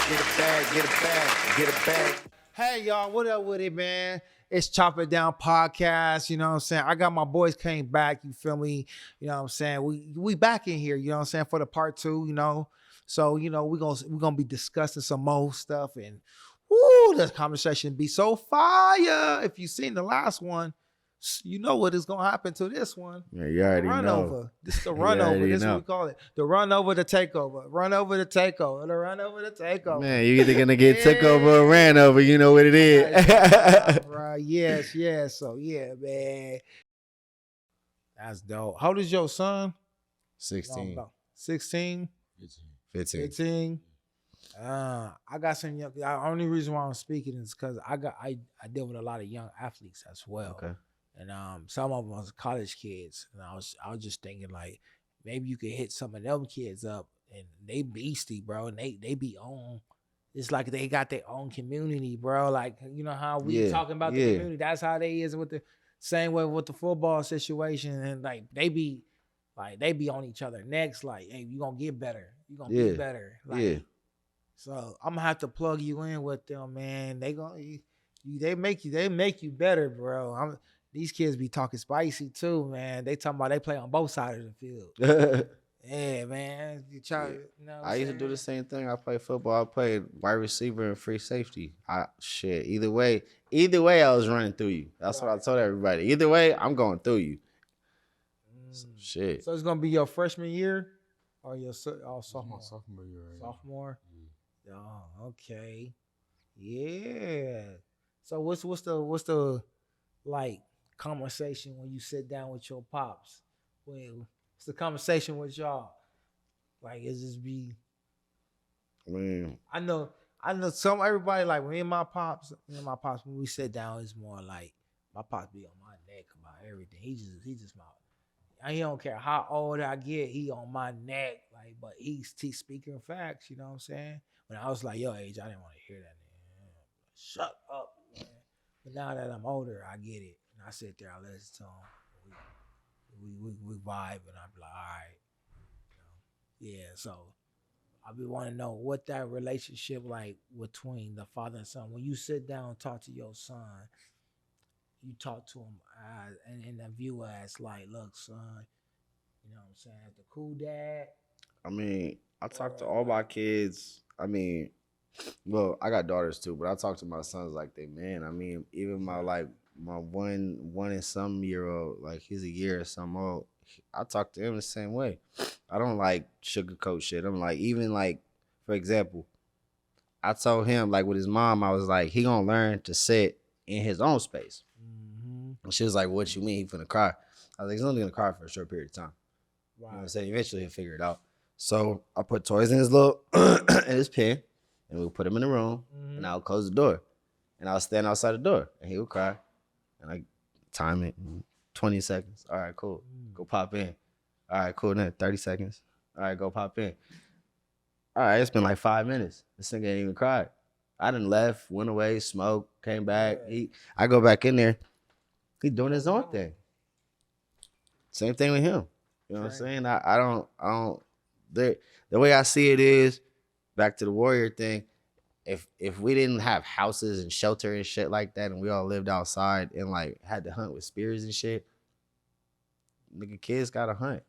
Get a bag, get a bag, get a bag. Hey y'all, what up with it, man? It's Chop It Down Podcast. You know what I'm saying? I got my boys came back, you feel me? You know what I'm saying? We back in here, you know what I'm saying, for the part 2, you know. So, you know, we're gonna be discussing some more stuff, and woo, this conversation be so fire. If you seen the last one, you know what is gonna happen to this one. Yeah, you already Run know. over. This is the run over. This is what we call it. The run over the takeover. Run over the takeover. The run over the takeover. Man, you either gonna get took over or ran over. You know what it is. Right. Yes. So yeah, man. That's dope. How old is your son? 16. 16? 15. 15. I got some young. The only reason why I'm speaking is because I deal with a lot of young athletes as well. Okay. And some of them was college kids. And I was just thinking like maybe you could hit some of them kids up, and they beastie, bro. And they be on. It's like they got their own community, bro. Like, you know how we talking about the community. That's how they is with the same way with the football situation. And like they be on each other necks. Like, hey, you gonna get better. You gonna get better. Like, so I'm gonna have to plug you in with them, man. They make you better, bro. These kids be talking spicy too, man. They talking about they play on both sides of the field. Yeah, man. You know I used to do the same thing. I played football. I played wide receiver and free safety. Either way, I was running through you. That's what I told everybody. Either way, I'm going through you. So it's gonna be your freshman year or your sophomore? Sophomore year. Right? Sophomore. Oh, okay. Yeah. So what's the like conversation when you sit down with your pops? Well, what's the conversation with y'all? Like, is this be? Man, I know everybody like me and my pops when we sit down, it's more like my pops be on my neck about everything. He just my. He don't care how old I get, he on my neck. Like, but he's speaking facts. You know what I'm saying? When I was like your age, I didn't want to hear that. Man. Shut up, man. But now that I'm older, I get it, and I sit there, I listen to him. We vibe, and I be like, all right, you know? Yeah. So I be wanting to know what that relationship like between the father and son. When you sit down and talk to your son, you talk to him and in the view as like, look, son, you know what I'm saying, the cool dad. I mean, I talk to all my kids. I mean, well, I got daughters too, but I talk to my sons like they man. I mean, even my one and some year old, like he's a year or some old. I talk to him the same way. I don't like sugarcoat shit. I'm like, even like, for example, I told him like with his mom, I was like, he gonna learn to sit in his own space. And she was like, what you mean? He finna cry. I was like, he's only gonna cry for a short period of time. Wow. You know what I'm saying? Eventually he'll figure it out. So I put toys in his little in his pen, and we'll put him in the room, and I'll close the door. And I'll stand outside the door, and he would cry. And I time it, 20 seconds. All right, cool. Go pop in. All right, cool. Then 30 seconds. All right, go pop in. All right, it's been like 5 minutes. This nigga ain't even cried. I done left, went away, smoked, came back. I go back in there. He doing his own thing. Same thing with him. You know what I'm saying? I don't. The way I see it is, back to the warrior thing. If we didn't have houses and shelter and shit like that, and we all lived outside and like had to hunt with spears and shit, nigga, kids gotta hunt.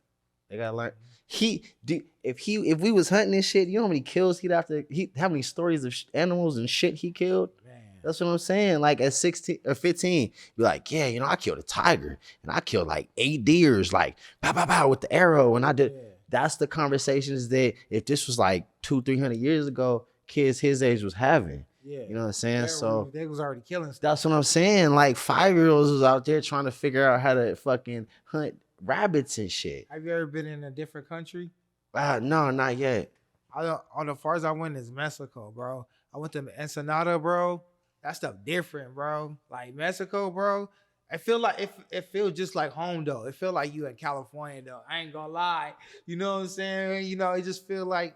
They gotta learn. If we was hunting and shit, you know how many kills how many stories of animals and shit he killed? Man. That's what I'm saying. Like at 16 or 15, be like, yeah, you know, I killed a tiger and I killed like 8 deers, like pow pow pow with the arrow, and I did. Yeah. That's the conversations that if this was like 200-300 years ago, kids his age was having. Yeah. You know what I'm saying? They was already killing stuff. That's what I'm saying. Like 5-year-olds was out there trying to figure out how to fucking hunt rabbits and shit. Have you ever been in a different country? No, not yet. On the farthest I went is Mexico, bro. I went to Ensenada, bro. That stuff different, bro. Like Mexico, bro. I feel like it feels just like home though. It feel like you in California though. I ain't gonna lie. You know what I'm saying? You know, it just feel like,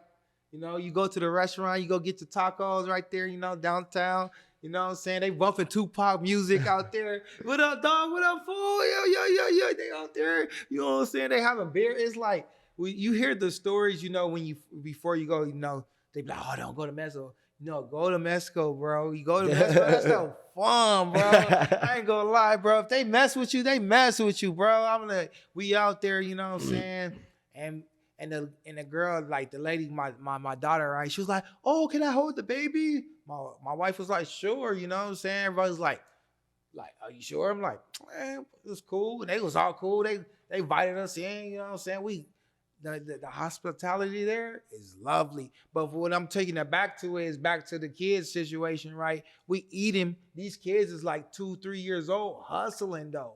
you know, you go to the restaurant, you go get your tacos right there, you know, downtown. You know what I'm saying? They bumping Tupac music out there. What up, dog? What up, fool? Yo. They out there. You know what I'm saying? They having beer. It's like, you hear the stories, you know, before you go, you know, they be like, oh, don't go to Mexico. No, go to Mexico, bro. You go to Mexico, that's so fun, bro. I ain't gonna lie, bro. If they mess with you, they mess with you, bro. I'm like, we out there, you know what I'm saying? And the girl, like the lady, my daughter, right? She was like, "Oh, can I hold the baby?" My wife was like, "Sure," you know what I'm saying? Everybody's like, are you sure? I'm like, man, it was cool. And they was all cool. They invited us in, you know what I'm saying? The hospitality there is lovely. But what I'm taking it back to is back to the kids situation, right? We eat them. These kids is like 2-3 years old, hustling though.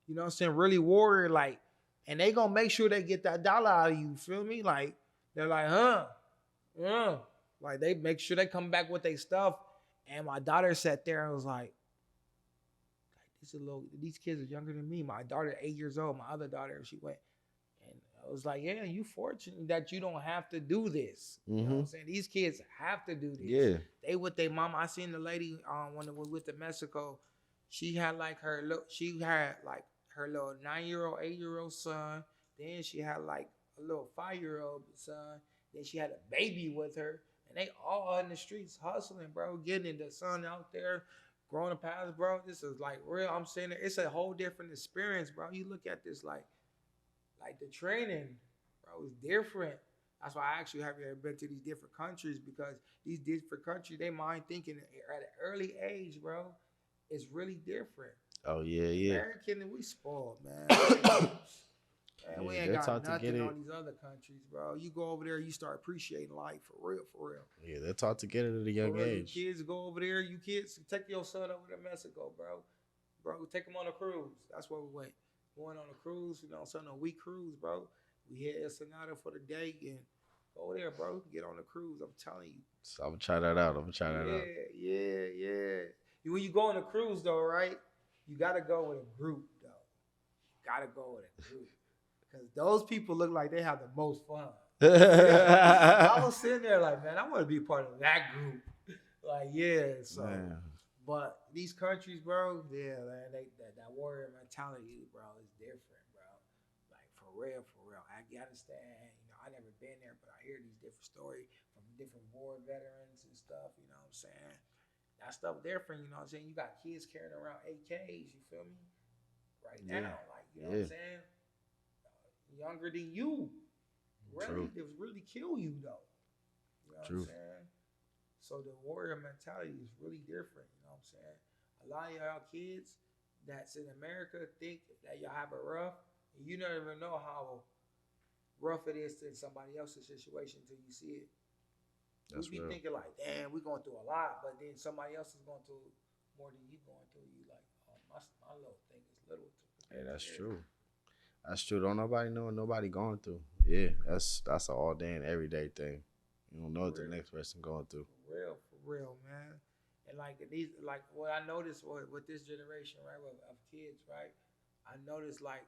You know what I'm saying? Really warrior, like, and they gonna make sure they get that dollar out of you. Feel me? Like, they're like, huh? Yeah. Like they make sure they come back with their stuff. And my daughter sat there and was like, these kids are younger than me. My daughter, 8 years old. My other daughter, she went, and I was like, yeah, you fortunate that you don't have to do this. You know what I'm saying? These kids have to do this. Yeah. They with their mama. I seen the lady when it was with the Mexico. She had like her little 9-year-old, 8-year-old son. Then she had like a little 5-year-old son. Then she had a baby with her. And they all in the streets hustling, bro, getting the sun out there, growing past, bro. This is like real. I'm saying it's a whole different experience, bro. You look at this like the training, bro, is different. That's why I actually have been to these different countries, because these different countries, they mind thinking at an early age, bro. It's really different. Oh yeah. American, we spoiled, man. Man, we Yeah, ain't they're got taught to get nothing it. on these other countries, bro. You go over there, you start appreciating life for real, for real. Yeah, they're taught to get it at a young You age. kids go over there. You kids take your son over to Mexico, bro. Bro, take him on a cruise. That's where we went. Going on a cruise, you know, a week cruise, bro. We hit Ensenada for the day and go over there, bro. Get on the cruise. I'm telling you. So I'm gonna try that out. Yeah. When you go on a cruise, though, right? You gotta go with a group, though. You gotta go with a group. Because those people look like they have the most fun. I was sitting there like, man, I want to be part of that group. Like, yeah. So, Man. but these countries, bro, yeah, man, that warrior mentality, bro, is different, bro. Like for real. Afghanistan, you know, I never been there, but I hear these different stories from different war veterans and stuff. You know what I'm saying? That stuff different. You know what I'm saying? You got kids carrying around AKs. You feel me? Right now, like you know what I'm saying? Younger than you. Really, it was really kill you though. You know what I'm saying? So the warrior mentality is really different. You know what I'm saying? A lot of y'all kids that's in America think that y'all have it rough, and you don't even know how rough it is in somebody else's situation until you see it. You be thinking like, damn, we're going through a lot, but then somebody else is going through more than you going through. You like, oh, my little thing is little. Hey, that's true. That's true. Don't nobody know what nobody going through. Yeah, that's an all day and everyday thing. You don't know what the next person going through. For real, man. And like these, like what I noticed with this generation, right, of kids, right, I noticed like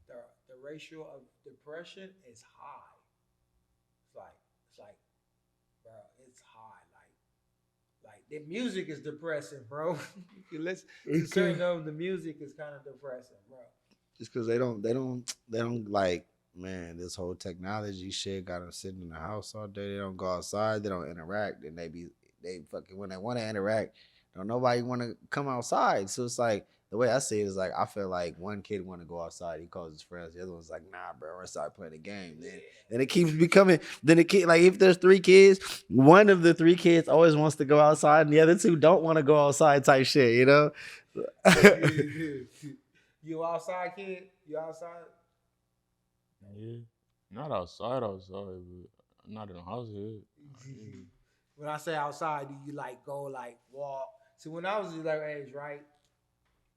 the ratio of depression is high. It's like, bro, it's high. Like the music is depressing, bro. You can listen to certain of the music is kind of depressing, bro. Just because they don't like, man, this whole technology shit got them sitting in the house all day. They don't go outside. They don't interact, and they fucking when they want to interact, don't nobody want to come outside. So it's like the way I see it is like I feel like one kid want to go outside. He calls his friends. The other one's like, nah, bro, we're inside playing the game. Then it keeps becoming. Then the kid, like if there's 3 kids, one of the 3 kids always wants to go outside, and the other 2 don't want to go outside. Type shit, you know. You outside, kid? You outside? Yeah. Not outside, but I'm not in the house here. When I say outside, do you like go like walk? See, when I was that age, right?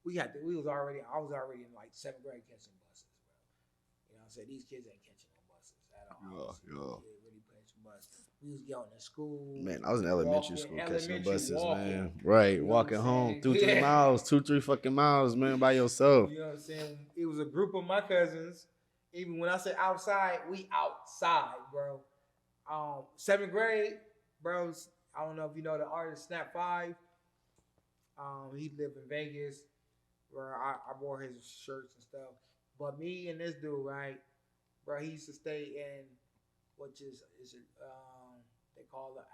I was already in like 7th grade catching buses, bro. You know what I'm saying? These kids ain't catching no buses at all. Really catching buses. We was going to school. Man, I was in elementary school catching buses, walking. man. Right, You know walking home 2-3 Yeah. miles, 2-3 fucking miles, man, by yourself. You know what I'm saying? It was a group of my cousins. Even when I say outside, we outside, bro. 7th grade, bro. I don't know if you know the artist Snap 5. He lived in Vegas, where I wore his shirts and stuff. But me and this dude, right, bro, he used to stay in, which is they call the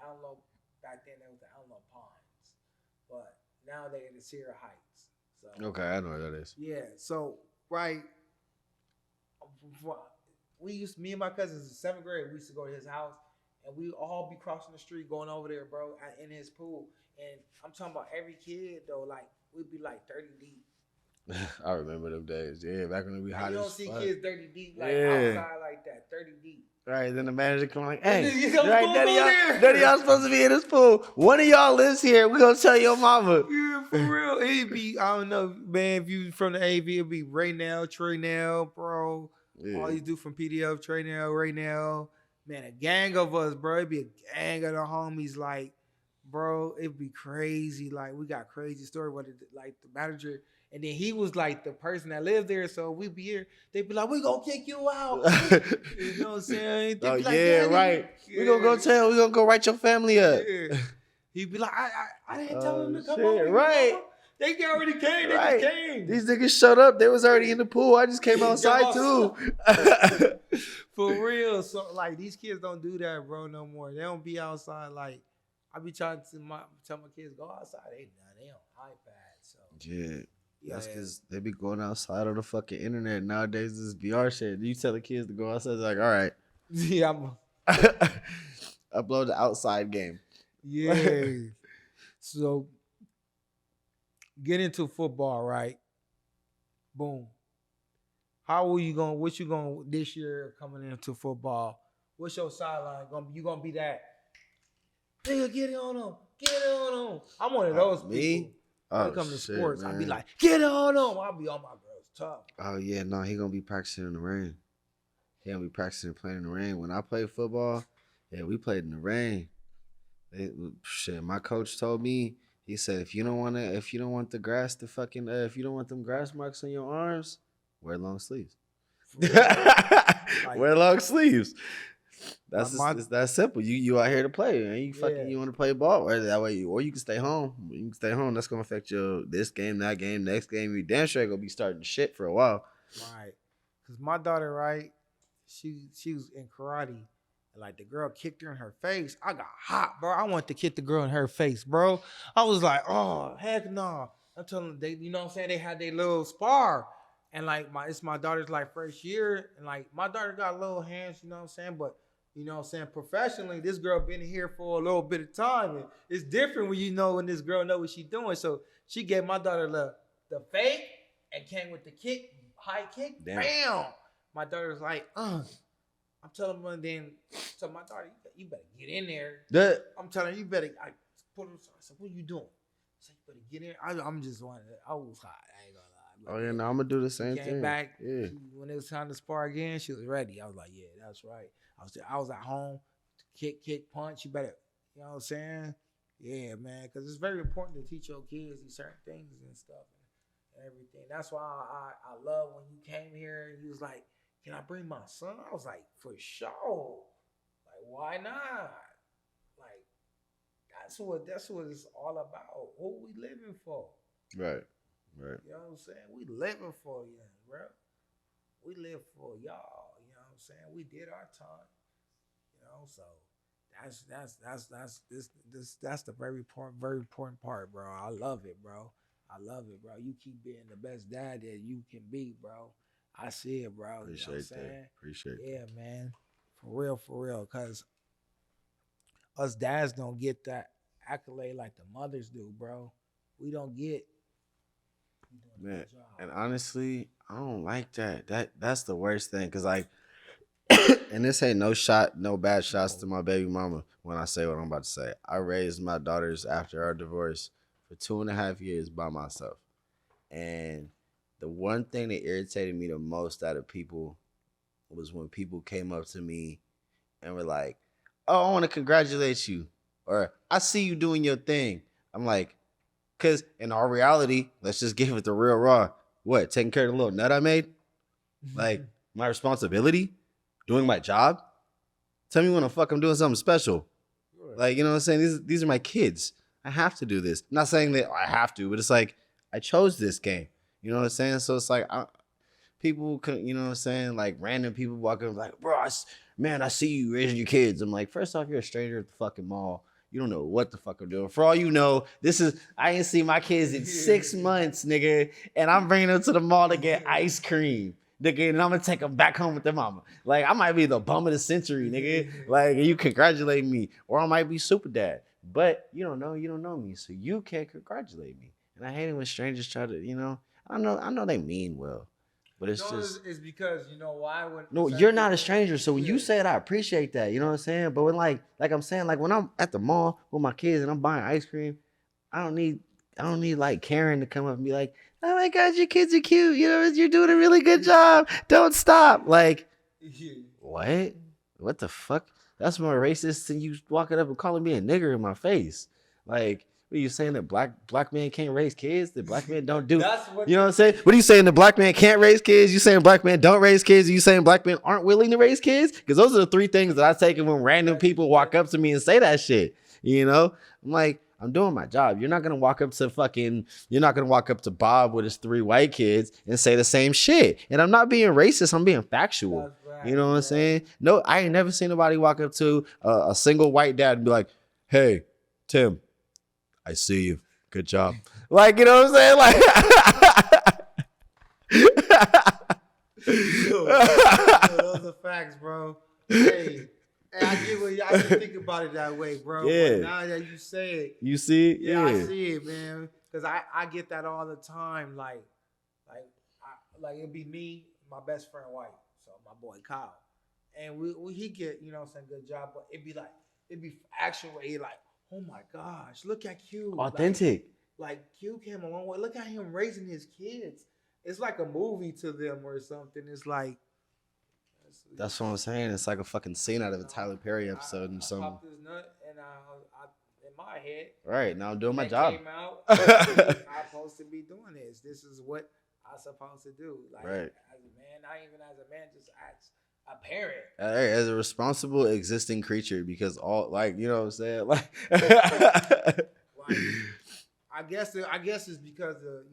back then they was the Alamo Pines, but now they in the Sierra Heights. So Okay, I know where that is. yeah, so right, me and my cousins in 7th grade, we used to go to his house, and we all be crossing the street going over there, bro, in his pool. And I'm talking about every kid though, like we'd be like 30 deep. I remember them days. Yeah, back when we Like, hot you don't as see fuck. kids 30 deep like Yeah. outside like that, 30 deep. Right, then the manager come like, hey, You know, right, go none there. of y'all supposed to be in this pool. One of y'all lives here. We gonna tell your mama. Yeah, for real. It'd be, I don't know, man, if you from the AV, it'd be Raynell, Trey Nell, bro. Yeah. All you do from PDF, Trey Nell, Raynell. Man, a gang of us, bro. It'd be a gang of the homies, like, bro, it'd be crazy. Like, we got crazy story with it, like the manager. And then he was like the person that lived there. So we'd be here. They'd be like, we gonna kick you out. You know what I'm saying? They'd Oh be like, yeah, "Daddy." right. Yeah. We gonna go write your family up. Yeah. He'd be like, I didn't tell them to come shit, over here, right. mama. They already came. They Right. just came. These niggas showed up. They was already in the pool. I just came outside too. For real. So like these kids don't do that, bro, no more. They don't be outside. Like I be trying to tell my kids go outside. They on iPad. So Yeah. That's because they be going outside on the fucking internet nowadays. This VR shit. You tell the kids to go outside, they're like, all right. Yeah, Upload the outside game. yeah. So get into football, right? Boom. What you going this year coming into football? What's your sideline gonna be? You gonna be that? Nigga, get it on them. Get it on them. I'm one of those Me? people. When it comes to shit, sports, man. I be like, get it on them. I'll be on my girls tough. Oh yeah, no, he gonna be practicing in the rain. He gonna be practicing and playing in the rain. When I played football, yeah, we played in the rain. My coach told me, he said, if you don't want the grass to fucking, if you don't want them grass marks on your arms, wear long sleeves. Wear long sleeves. It's that simple. You out here to play, and you want to play ball, or that way or you can stay home. You can stay home. That's gonna affect your this game, that game, next game. You damn sure gonna be starting shit for a while. Right. Cause my daughter, right, she was in karate, and like the girl kicked her in her face. I got hot, bro. I wanted to kick the girl in her face, bro. I was like, oh heck no. I'm telling them, they, you know what I'm saying? They had their little spar. And like it's my daughter's like first year, and like my daughter got little hands, you know what I'm saying? But you know what I'm saying, professionally, this girl been here for a little bit of time. And it's different when this girl know what she's doing. So she gave my daughter the fake and came with the kick, high kick, Damn. bam. My daughter's like, I'm telling her then, so my daughter, you better get in there. I'm telling her, you better, I put her, I said, what are you doing? I said, you better get in. I'm just wanting to, I was hot. I ain't gonna lie. Oh yeah, no, I'm gonna do the same thing. Came back. Yeah. When it was time to spar again, she was ready. I was like, yeah, that's right. I was at home, kick, punch. You better, you know what I'm saying? Yeah, man, because it's very important to teach your kids these certain things and stuff and everything. That's why I love when you came here and you was like, can I bring my son? I was like, for sure. Like, why not? Like, that's what it's all about. What we living for? Right. You know what I'm saying? We living for you, bro. We live for y'all. You know what I'm saying? We did our time. You know, so that's the very important part, bro. I love it, bro. You keep being the best dad that you can be, bro. I see it, bro. Appreciate you know what I'm that. saying? Appreciate yeah, that. Man. For real. Cause us dads don't get that accolade like the mothers do, bro. We don't get. Man, and honestly, I don't like that. That's the worst thing, cause like, and this ain't no bad shots to my baby mama when I say what I'm about to say. I raised my daughters after our divorce for 2.5 years by myself, and the one thing that irritated me the most out of people was when people came up to me and were like, "Oh, I want to congratulate you," or "I see you doing your thing." I'm like, because in our reality, let's just give it the real raw. What? Taking care of the little nut I made? Like, my responsibility? Doing my job? Tell me when the fuck I'm doing something special. Like, you know what I'm saying? These are my kids. I have to do this. I'm not saying that I have to, but it's like, I chose this game. You know what I'm saying? So it's like, people, you know what I'm saying? Like, random people walking like, bro, man, I see you raising your kids. I'm like, first off, you're a stranger at the fucking mall. You don't know what the fuck I'm doing. For all you know, I ain't seen my kids in 6 months, nigga, and I'm bringing them to the mall to get ice cream. Nigga, and I'm gonna take them back home with their mama. Like, I might be the bum of the century, nigga. Like, you congratulate me, or I might be super dad. But you don't know me, so you can't congratulate me. And I hate it when strangers try to, I know they mean well, but it's just. It's because you know why? No, you're not a stranger. So when you say it, I appreciate that. You know what I'm saying? But when like I'm saying, like when I'm at the mall with my kids and I'm buying ice cream, I don't need like Karen to come up and be like, oh my God, your kids are cute. You know, you're doing a really good job. Don't stop. Like, what? What the fuck? That's more racist than you walking up and calling me a nigger in my face. Like, what are you saying, that black men can't raise kids? That black men don't do? You know what I'm saying? What are you saying, the black man can't raise kids? You saying black men don't raise kids? Are you saying black men aren't willing to raise kids? Because those are the three things that I take when random people walk up to me and say that shit. You know? I'm like, I'm doing my job. You're not gonna walk up to Bob with his 3 white kids and say the same shit. And I'm not being racist. I'm being factual. Right, you know what I'm saying? No, I ain't never seen nobody walk up to a single white dad and be like, "Hey, Tim, I see you. Good job." Like, you know what I'm saying? Like, those are facts, bro. Hey, I didn't think about it that way, bro. Yeah. But now that you say it, you see it? Yeah, I see it, man. Because I get that all the time. Like it'd be me, my best friend, white. So my boy Kyle, and he get, you know what I'm saying, good job. But it'd be action where he like, oh my gosh, look at Q. Authentic. Like Q came a long way. Look at him raising his kids. It's like a movie to them or something. It's like. That's what I'm saying. It's like a fucking scene out of a Tyler Perry episode and something. I popped this nut and I in my head. Right, now I'm doing my job. Came out, I'm supposed to be doing this. This is what I'm supposed to do. Like, right. As a man, not even as a man, just as a parent. Hey, as a responsible existing creature, because all, like, you know what I'm saying? Like, I guess it's because of,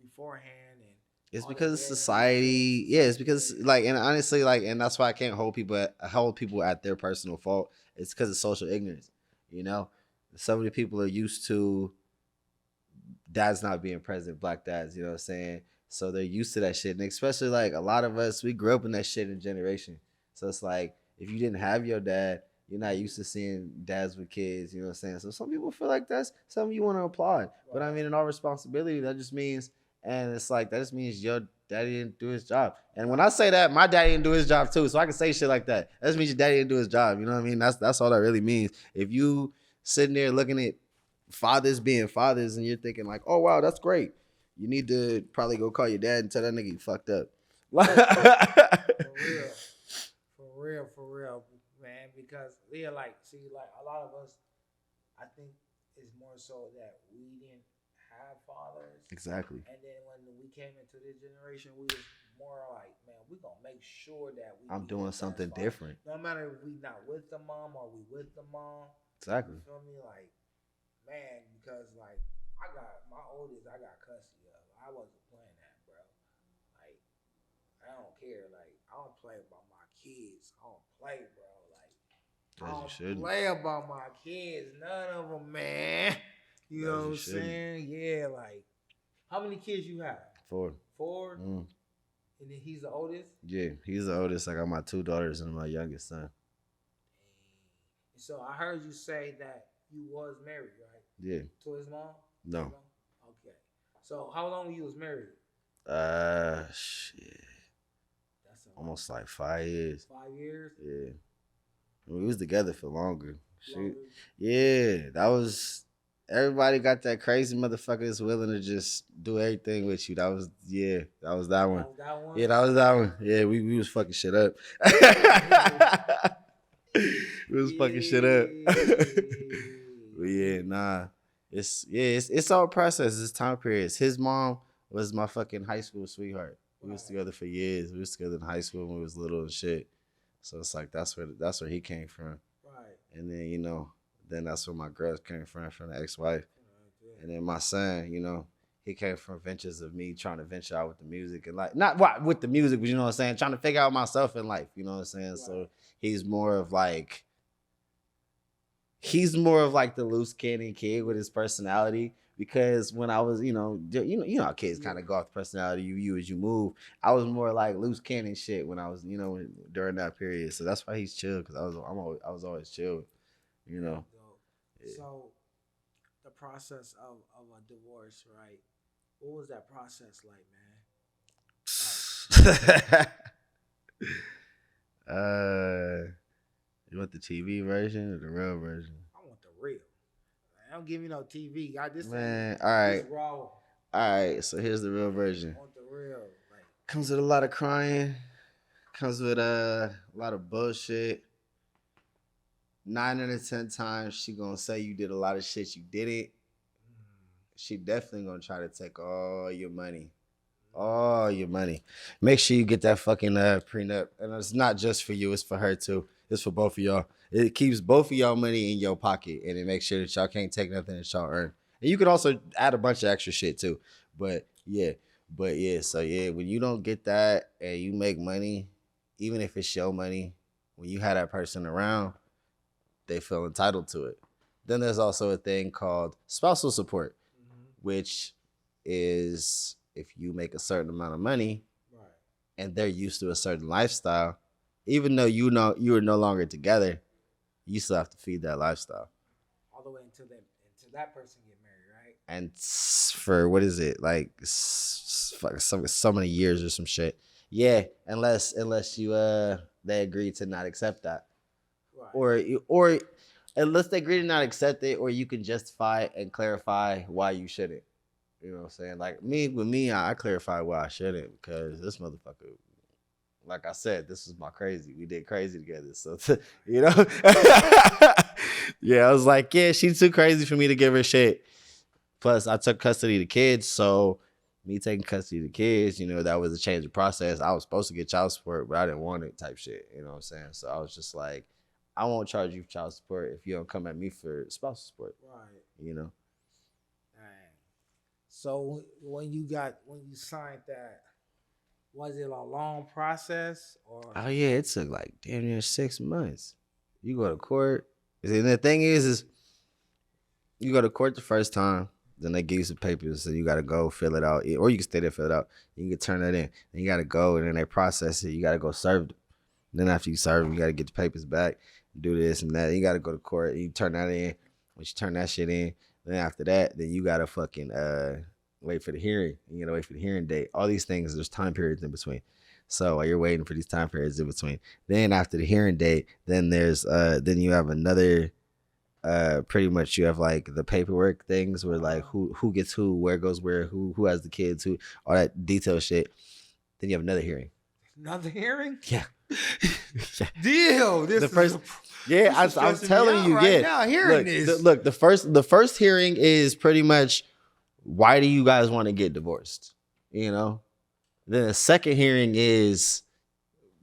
beforehand. It's because of society. Yeah, it's because, like, and honestly, like, and that's why I can't hold people at their personal fault. It's because of social ignorance. You know, so many people are used to dads not being present, black dads. You know what I'm saying? So they're used to that shit, and especially like a lot of us, we grew up in that shit in generation. So it's like, if you didn't have your dad, you're not used to seeing dads with kids. You know what I'm saying? So some people feel like that's something you want to applaud. But I mean, in all responsibility, that just means. And it's like, that just means your daddy didn't do his job. And when I say that, my daddy didn't do his job too. So I can say shit like that. That just means your daddy didn't do his job. You know what I mean? That's all that really means. If you sitting there looking at fathers being fathers and you're thinking like, oh, wow, that's great. You need to probably go call your dad and tell that nigga you fucked up. For real, man. Because they're like, a lot of us, I think it's more so that we didn't have fathers. Exactly. And then when we came into this generation, we was more like, man, we gonna make sure that I'm doing something different. No matter if we not with the mom or we with the mom. Exactly. You feel me? Like, man, because like I got custody of. I wasn't playing that, bro. Like, I don't care. Like, I don't play about my kids. I don't play, bro. Like, I don't play about my kids. None of them, man. You know what I'm saying? Yeah, like, how many kids you have? 4. 4? And then he's the oldest? Yeah, he's the oldest. I got my 2 daughters and my youngest son. So I heard you say that you was married, right? Yeah. To his mom? No. Okay. So how long you was married? Shit. That's almost like 5 years. 5 years? Yeah. We was together for longer. Shoot. Yeah, that was... Everybody got that crazy motherfucker that's willing to just do everything with you. That was that one. Yeah, that was that one. Yeah, we was fucking shit up. We was fucking shit up. But yeah, nah. It's all process. It's time periods. His mom was my fucking high school sweetheart. We was together for years. We was together in high school when we was little and shit. So it's like that's where he came from. Right. And then, then that's where my girls came from the ex-wife. And then my son, he came from ventures of me trying to venture out with the music and like, not with the music, but you know what I'm saying? Trying to figure out myself in life, you know what I'm saying? Right. So he's more of like, he's more of like the loose cannon kid with his personality. Because when I was, you know how kids kind of go off personality you as you move. I was more like loose cannon shit when I was, during that period. So that's why he's chill because I was always chill, you know. Yeah. So the process of a divorce, right? What was that process like, man? You want the TV version or the real version? I want the real. I don't give me no TV. I just Man, all right. This raw. All right, so here's the real version. I want the real. Like, Comes with a lot of crying. Comes with a lot of bullshit. 9 out of 10 times she gonna say you did a lot of shit you didn't. She definitely gonna try to take all your money. All your money. Make sure you get that fucking prenup. And it's not just for you, it's for her too. It's for both of y'all. It keeps both of y'all money in your pocket and it makes sure that y'all can't take nothing that y'all earn. And you can also add a bunch of extra shit too. But yeah, so yeah, when you don't get that and you make money, even if it's your money, when you have that person around, they feel entitled to it. Then there's also a thing called spousal support, which is if you make a certain amount of money and they're used to a certain lifestyle, even though you are no longer together, you still have to feed that lifestyle. All the way until that person get married, right? And for what is it, like so many years or some shit. Yeah, unless you they agree to not accept that. Right. Or unless they agree to not accept it, or you can justify and clarify why you shouldn't. You know what I'm saying? Like with me, I clarify why I shouldn't because this motherfucker, like I said, this is my crazy. We did crazy together. So, yeah, I was like, yeah, she's too crazy for me to give her shit. Plus, I took custody of the kids. So, me taking custody of the kids, that was a change of process. I was supposed to get child support, but I didn't want it type shit. You know what I'm saying? So, I was just like, I won't charge you for child support if you don't come at me for spousal support. Right. So when you signed that, was it a long process or? Oh yeah, it took like damn near 6 months. You go to court, and the thing is you go to court the first time, then they give you some papers, and you gotta go fill it out, or you can stay there fill it out. You can turn that in, and you gotta go, and then they process it. You gotta go serve them. Then after you serve them, you gotta get the papers back, do this and that. You gotta go to court. You turn that in. Once you turn that shit in, then after that, then you gotta fucking wait for the hearing. You gotta wait for the hearing date. All these things, there's time periods in between. So while you're waiting for these time periods in between, then after the hearing date, then there's then you have another pretty much you have like the paperwork things where like who gets who, where goes where, who has the kids, who, all that detailed shit. Then you have another hearing. Another hearing? Yeah. Deal. This the is first, yeah, I'm telling you, right yeah. now, hearing this. Look, the first hearing is pretty much why do you guys want to get divorced? Then the second hearing is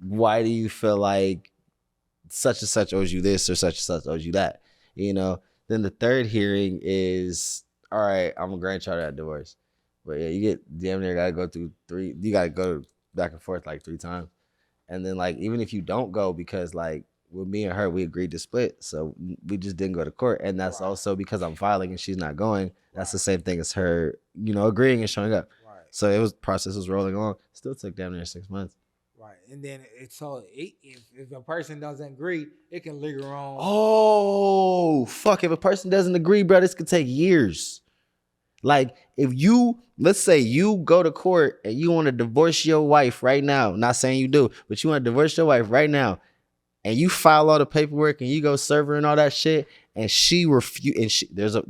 why do you feel like such and such owes you this or such and such owes you that? Then the third hearing is all right, I'm gonna grant y'all that divorce. But yeah, you get damn near gotta go through you gotta go back and forth like 3 times. And then like even if you don't go, because like with me and her, we agreed to split. So we just didn't go to court. And that's also because I'm filing and she's not going. That's the same thing as her, agreeing and showing up. Right. So process was rolling on. Still took damn near 6 months. Right. And then if a person doesn't agree, it can linger on. Oh, fuck. If a person doesn't agree, bro, this could take years. Like let's say you go to court and you want to divorce your wife right now. Not saying you do, but you want to divorce your wife right now. And you file all the paperwork and you go serve her and all that shit. And she refuse. And there's a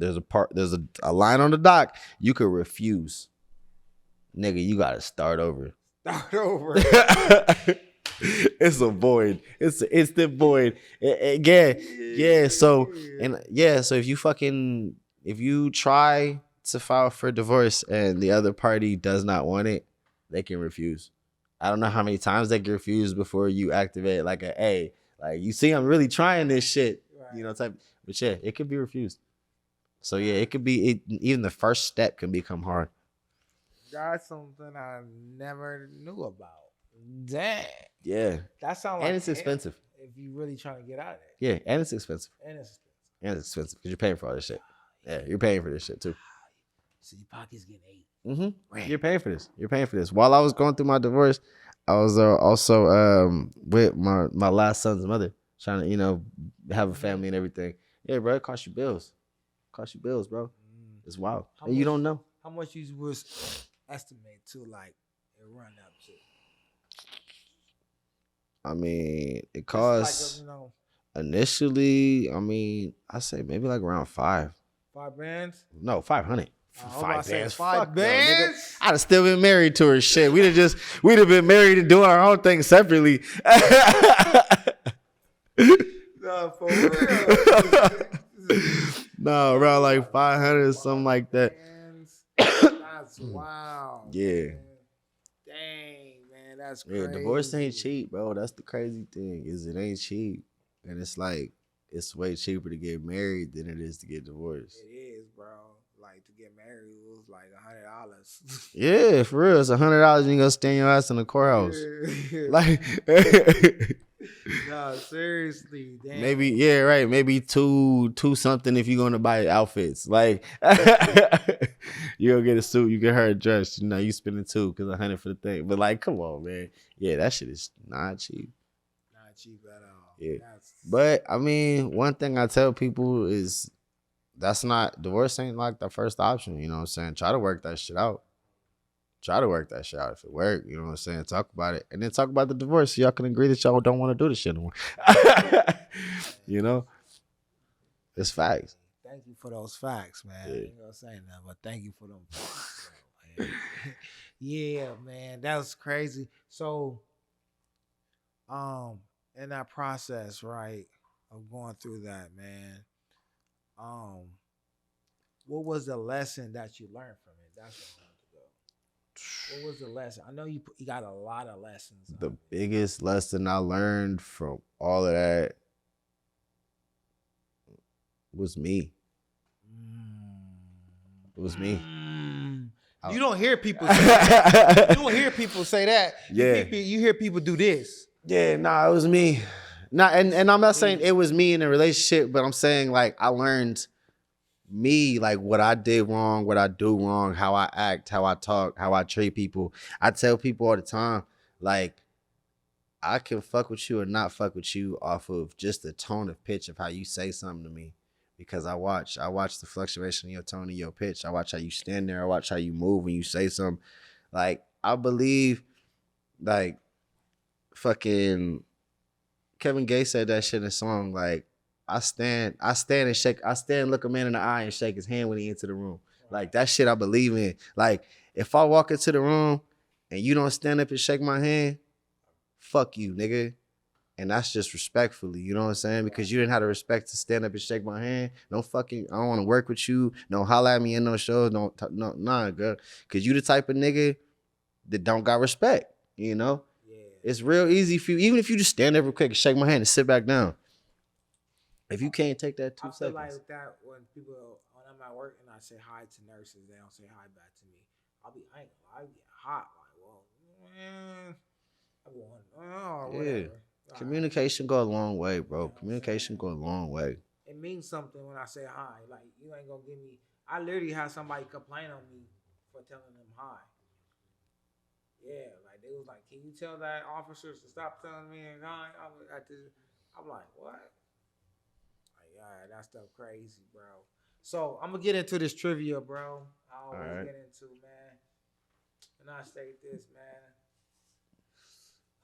line on the dock. You could refuse. Nigga, you got to start over. Start over. It's a void. It's an instant void. Yeah. So if you try to file for divorce and the other party does not want it, they can refuse. I don't know how many times they can refuse before you activate like you see, I'm really trying this shit, right. Type. But yeah, it could be refused. So yeah, it could be even the first step can become hard. That's something I never knew about. Dang. Yeah. That sounds like, and it's expensive if you really trying to get out of it. Yeah, and it's expensive. And it's expensive because you're paying for all this shit. Yeah, you're paying for this shit too. So your pocket's getting ate. Mm-hmm. You're paying for this. You're paying for this. While I was going through my divorce, I was also with my last son's mother, trying to have a family and everything. Yeah, bro, it costs you bills. Costs you bills, bro. It's wild. How And you much- don't know. How much you was estimate to like it run up to? I mean, it Just costs like initially. I mean, I say maybe like around $5. 5 bands. No, 500. I was about to say bands. 5 Fuck no, nigga. bands. I'd have still been married to her. Shit, we'd have been married and doing our own thing separately. No, for real. No, around like 500 or something like that. That's wild. Yeah. Man. Dang, man, that's crazy. Yeah, divorce ain't cheap, bro. That's the crazy thing, is it ain't cheap. And it's like, it's way cheaper to get married than it is to get divorced. It is, bro. Like to get married was like $100. Yeah, for real. It's $100 and you gonna stand your ass in the courthouse. Like no, seriously, damn. maybe, yeah, right. Maybe two something if you're gonna buy outfits. Like you gonna get a suit, you get her a dress, you spending $2 because $100 for the thing. But like, come on, man. Yeah, that shit is not cheap. Not cheap at all. Yeah. But I mean, one thing I tell people is divorce ain't like the first option, you know what I'm saying? Try to work that shit out. Try to work that shit out if it work, you know what I'm saying? Talk about it. And then talk about the divorce so y'all can agree that y'all don't want to do this shit anymore. You know? It's facts. Thank you for those facts, man. Yeah. I ain't gonna say nothing, but thank you for them facts, bro, man. Yeah, man, that was crazy. So, in that process, right, of going through that, man, what was the lesson that you learned from it? That's what I wanted to go. What was the lesson? I know you got a lot of lessons. The biggest lesson I learned from all of that was me. It was me. You don't hear people say that. You don't hear people say that. Yeah. You hear people do this. Yeah, nah, it was me. Nah, and I'm not saying it was me in a relationship, but I'm saying like I learned me, like what I did wrong, what I do wrong, how I act, how I talk, how I treat people. I tell people all the time, like, I can fuck with you or not fuck with you off of just the tone of pitch of how you say something to me. Because I watch the fluctuation in your tone and your pitch. I watch how you stand there. I watch how you move when you say something. Like, I believe, like, fucking Kevin Gates said that shit in a song. Like, I stand and look a man in the eye and shake his hand when he into the room. Like, that shit I believe in. Like, if I walk into the room and you don't stand up and shake my hand, fuck you, nigga. And that's just respectfully, you know what I'm saying? Because you didn't have the respect to stand up and shake my hand. I don't want to work with you. Don't holler at me in no shows. Nah, girl. Because you the type of nigga that don't got respect, you know? Yeah. It's real easy for you. Even if you just stand there real quick and shake my hand and sit back down. If you can't take that 2 seconds. I feel like that when I'm at work and I say hi to nurses, they don't say hi back to me. I ain't gonna lie, I get hot. Like, well, man, I'm going, whatever. Yeah. Communication go a long way, bro. Communication go a long way. It means something when I say hi. Like, you ain't gonna give me. I literally had somebody complain on me for telling them hi. Yeah, like they was like, "Can you tell that officers to stop telling me hi?" I'm like, "What?" Like, yeah, that stuff crazy, bro. So I'm gonna get into this trivia, bro. I always get into, man. And I state this, man.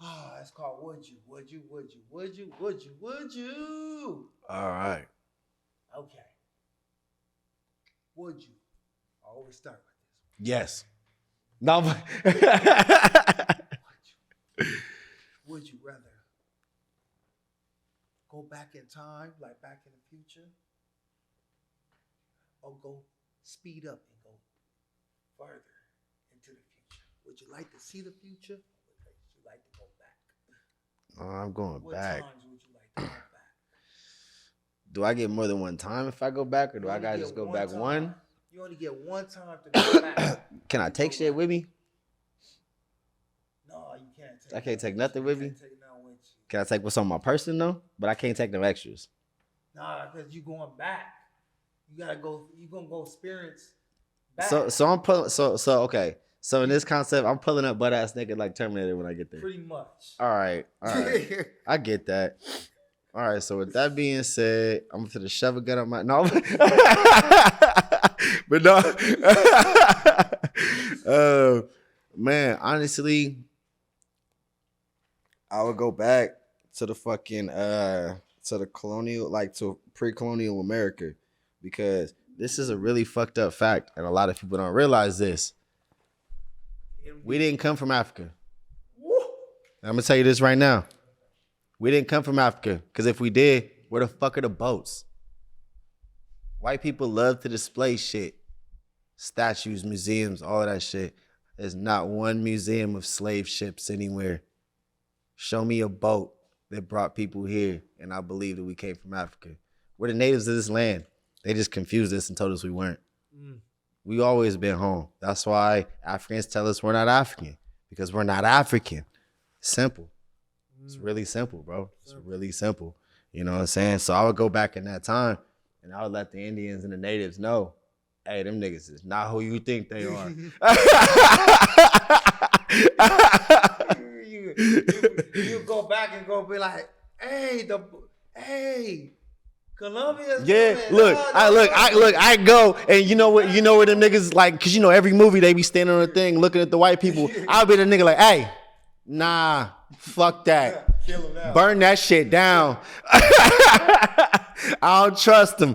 Oh, it's called Would You? All right. Okay. Would you? I always start with this. Yes. No. Would you rather go back in time, like back in the future, or go speed up and go further into the future? Would you like to see the future? Or would you like to go back? Oh, I'm going back. What times would you like to go back? Do I get more than one time if I go back, or do I gotta just go back one? You only get one time to go back. Can I take shit with me? No, you can't take. I can't take nothing with me. You can't take nothing with you. Can I take what's on my person though? But I can't take no extras. Nah, because you going back. You gotta go. You gonna go experience back. So I'm pulling. So okay. So in this concept, I'm pulling up butt ass naked like Terminator when I get there. Pretty much. All right. I get that. All right. So with that being said, I'm gonna shove a gun up my no. But no. Man, honestly, I would go back to the fucking to the colonial, like to pre-colonial America, because this is a really fucked up fact, and a lot of people don't realize this. We didn't come from Africa. I'm gonna tell you this right now. We didn't come from Africa, because if we did, where the fuck are the boats? White people love to display shit. Statues, museums, all of that shit. There's not one museum of slave ships anywhere. Show me a boat that brought people here, and I believe that we came from Africa. We're the natives of this land. They just confused us and told us we weren't. We always been home. That's why Africans tell us we're not African, because we're not African. Simple. It's really simple, bro. It's really simple. You know what I'm saying? So I would go back in that time, and I would let the Indians and the natives know, hey, them niggas is not who you think they are. You go back and go be like, hey, Colombia's Yeah, doing I go, and you know what them niggas like, cause every movie they be standing on a thing looking at the white people. I'll be the nigga like, hey, nah, fuck that. Kill him now. Burn that shit down. I don't trust them.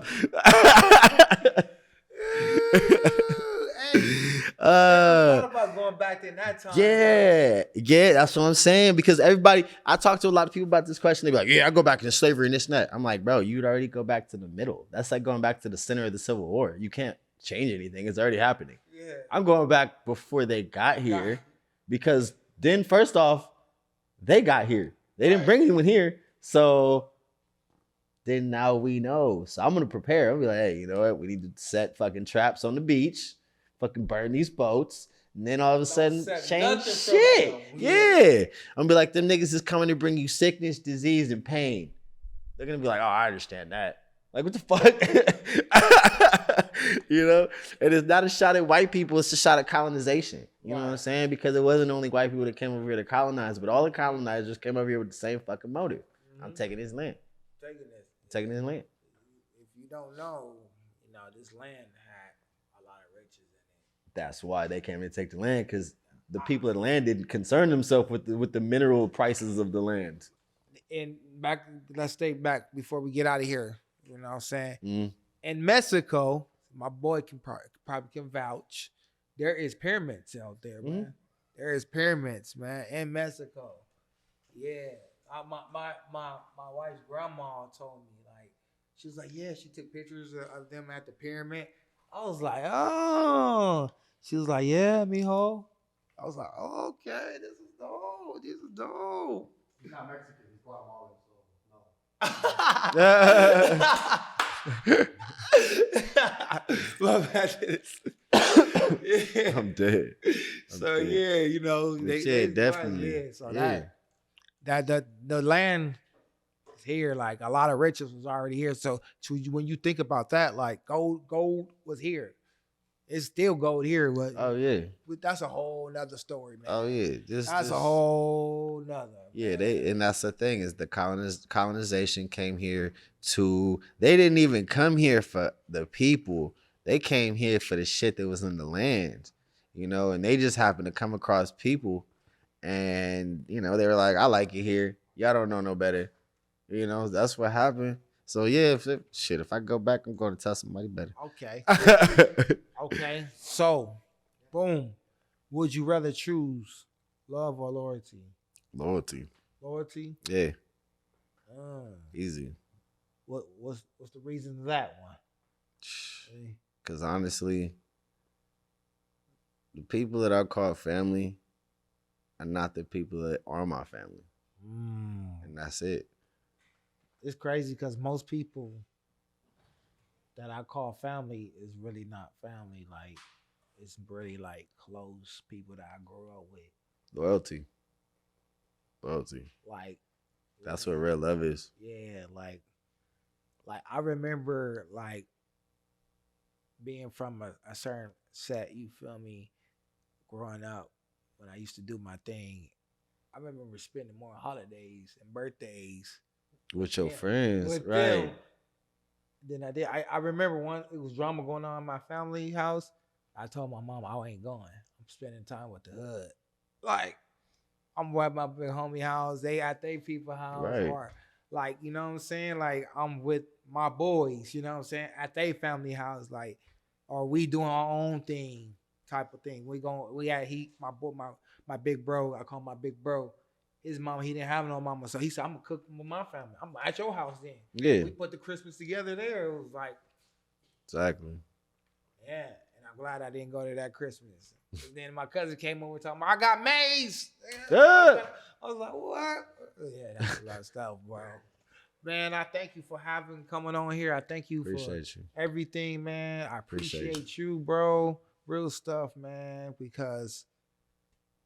I thought about going back in that time. Yeah, that's what I'm saying. Because everybody, I talk to a lot of people about this question. They be like, yeah, I go back into slavery and this and that. I'm like, bro, you'd already go back to the middle. That's like going back to the center of the Civil War. You can't change anything. It's already happening. Yeah. I'm going back before they got here, because then first off, they got here. They didn't bring anyone here. So then now we know. So I'm going to prepare. I'll be like, hey, you know what? We need to set fucking traps on the beach, fucking burn these boats, and then all of a sudden change shit. Yeah. I'm going to be like, them niggas is coming to bring you sickness, disease, and pain. They're going to be like, oh, I understand that. Like, what the fuck? You know? And it's not a shot at white people. It's a shot at colonization. You know what I'm saying? Because it wasn't only white people that came over here to colonize, but all the colonizers came over here with the same fucking motive. I'm taking his land. Taking his land. If you don't know, this land had a lot of riches in it. That's why they came to take the land, because the people of the land didn't concern themselves with the mineral prices of the land. And let's stay back before we get out of here. You know what I'm saying? In Mexico, my boy probably can vouch. There is pyramids out there, man. There is pyramids, man, in Mexico. Yeah. My wife's grandma told me, like, she was like, yeah, she took pictures of them at the pyramid. I was like, oh. She was like, yeah, mijo. I was like, oh, okay, this is dope. This is dope. He's not Mexican. He's Guatemalan, so no. Love that. I'm dead. Definitely. Yeah, so that the land is here. Like, a lot of riches was already here. So when you think about that, like, gold was here. It's still gold here, but that's a whole nother story, man. Oh yeah, that's a whole nother. Yeah, and that's the thing, is the colonization came here to. They didn't even come here for the people. They came here for the shit that was in the land, and they just happened to come across people, and they were like, I like it here. Y'all don't know no better. That's what happened. So yeah, if I go back, I'm going to tell somebody better. Okay. Okay. So, boom. Would you rather choose love or loyalty? Loyalty? Yeah. Easy. What's the reason of that one? Because honestly, the people that I call family are not the people that are my family. And that's it. It's crazy because most people that I call family is really not family. Like, it's really like close people that I grew up with. Loyalty. Like, That's what real love is. Yeah, like like I remember like being from a certain set, you feel me, growing up when I used to do my thing. I remember spending more holidays and birthdays With your them- friends, with right? them than I did. I remember one, it was drama going on in my family house. I told my mom I ain't going. I'm spending time with the hood. Like I'm at my big homie house, they at their people house, Right. or like, you know what I'm saying? Like I'm with my boys, you know what I'm saying, at their family house, like, or we doing our own thing type of thing. We at my boy, my big bro, I call him my big bro. His mama, he didn't have no mama. So he said, I'm gonna cook with my family. I'm at your house then. Yeah, We put the Christmas together there. It was like, exactly. yeah. And I'm glad I didn't go to that Christmas. And then my cousin came over talking, I got maize. Yeah. I was like, what? Yeah, that's a lot of stuff, bro. Man, I thank you for coming on here. I thank you Appreciate you. for everything, man. I Appreciate appreciate you, bro. Real stuff, man, because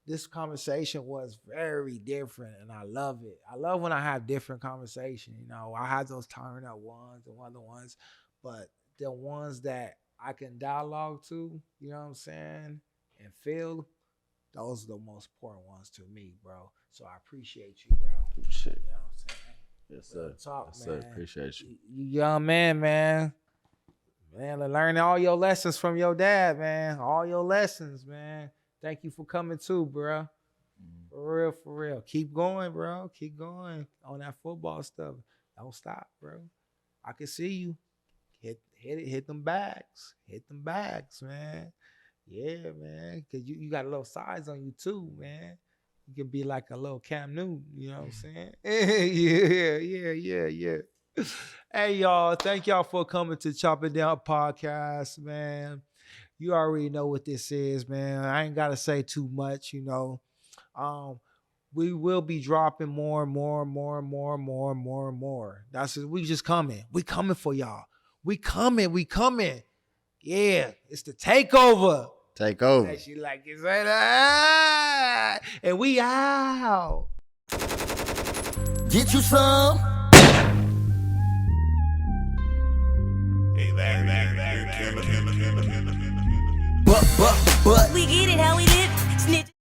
this conversation was very different and I love it. I love when I have different conversations. You know, I have those turn up ones and other ones, but the ones that I can dialogue to, you know what I'm saying, and feel, those are the most important ones to me, bro. So I appreciate you, bro. Shit. You know what I'm saying? Yes, sir. Talk, Yes, man. sir. Appreciate you. You young man, man. Man, learning all your lessons from your dad, man. All your lessons, man. Thank you for coming too, bro. For real, for real. Keep going, bro. Keep going on that football stuff. Don't stop, bro. I can see you. Hit them bags. Hit them bags, man. Yeah, man. Cause you got a little size on you too, man. You can be like a little Cam Newton, you know what I'm saying? Yeah. Hey, y'all. Thank y'all for coming to Chop It Down podcast, man. You already know what this is, man. I ain't got to say too much, you know. We will be dropping more. That's it. We just coming. We coming for y'all. We coming. Yeah, it's the takeover. Take over. And she like it right now. And we out. Get you some. But We get it how we live.